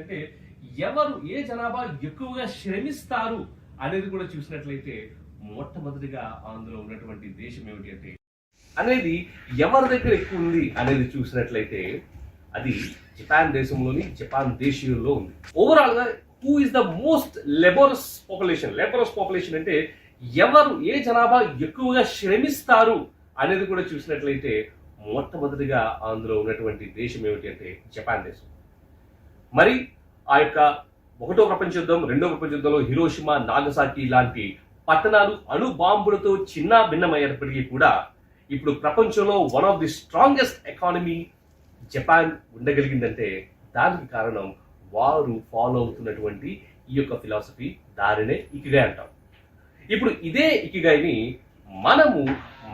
అంటే ఎవరు ఏ జనాభా ఎక్కువగా శ్రమిస్తారు అనేది కూడా చూసినట్లయితే మొట్టమొదటిగా అందులో ఉన్నటువంటి దేశం ఏమిటి అంటే అనేది ఎవరి దగ్గర ఎక్కువ ఉంది అనేది చూసినట్లయితే అది జపాన్ దేశంలోని జపాన్ దేశీయుల్లో ఉంది. ఓవరాల్ గా who is the most laborious population అంటే ఎవరు ఏ జనాభా ఎక్కువగా శ్రమిస్తారు అనేది కూడా చూసినట్లయితే మొట్టమొదటిగా అందులో ఉన్నటువంటి దేశం ఏమిటి అంటే జపాన్ దేశం. మరి ఆ యొక్క ఒకటో ప్రపంచ యుద్ధం, రెండో ప్రపంచ యుద్ధంలో హిరోషిమా, నాగసాకి లాంటి పట్టణాలు అణు బాంబులతో చిన్న భిన్నమైనప్పటికీ కూడా ఇప్పుడు ప్రపంచంలో one of the strongest economy Japan ఉండగలిగిందంటే దానికి కారణం వారు ఫాలో అవుతున్నటువంటి ఈ యొక్క ఫిలాసఫీ, దారినే ఇకిగై అంటాం. ఇప్పుడు ఇదే ఇకిగైని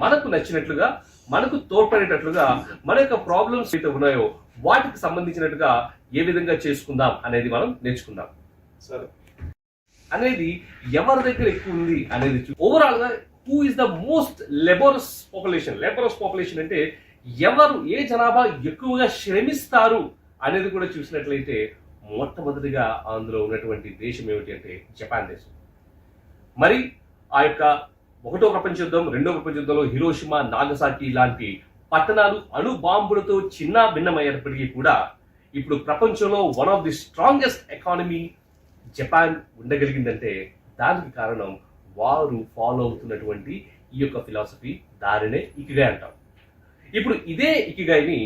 మనకు నచ్చినట్లుగా, మనకు తోడ్పడేటట్లుగా, మన యొక్క ప్రాబ్లమ్స్ అయితే ఉన్నాయో వాటికి సంబంధించినట్టుగా ఏ విధంగా చేసుకుందాం అనేది మనం నేర్చుకుందాం. సరే, అనేది ఎవరి దగ్గర ఎక్కువ ఉంది అనేది ఓవరాల్ గా who is the most laborious population అంటే ఎవరు ఏ జనాభా ఎక్కువగా శ్రమిస్తారు అనేది కూడా చూసినట్లయితే మొట్టమొదటిగా అందులో ఉన్నటువంటి దేశం ఏమిటి అంటే జపాన్ దేశం. మరి ఆ యొక్క ఒకటో ప్రపంచ యుద్ధం, రెండో ప్రపంచ యుద్ధంలో హిరోషిమా, నాగసాకి లాంటి పట్టణాలు అణు బాంబులతో చిన్న భిన్నమైనప్పటికీ కూడా ఇప్పుడు ప్రపంచంలో one of the strongest economy Japan ఉండగలిగిందంటే దానికి కారణం వారు ఫాలో అవుతున్నటువంటి ఈ యొక్క ఫిలాసఫీ, దారినే ఇకిగై అంటాం. ఇప్పుడు ఇదే ఇకిగైని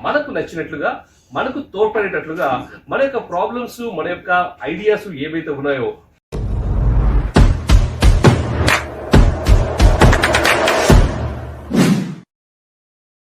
మనకు నచ్చినట్లుగా, మనకు తోడ్పడేటట్లుగా, మన యొక్క ప్రాబ్లమ్స్, మన యొక్క ఐడియాస్ ఏవైతే ఉన్నాయో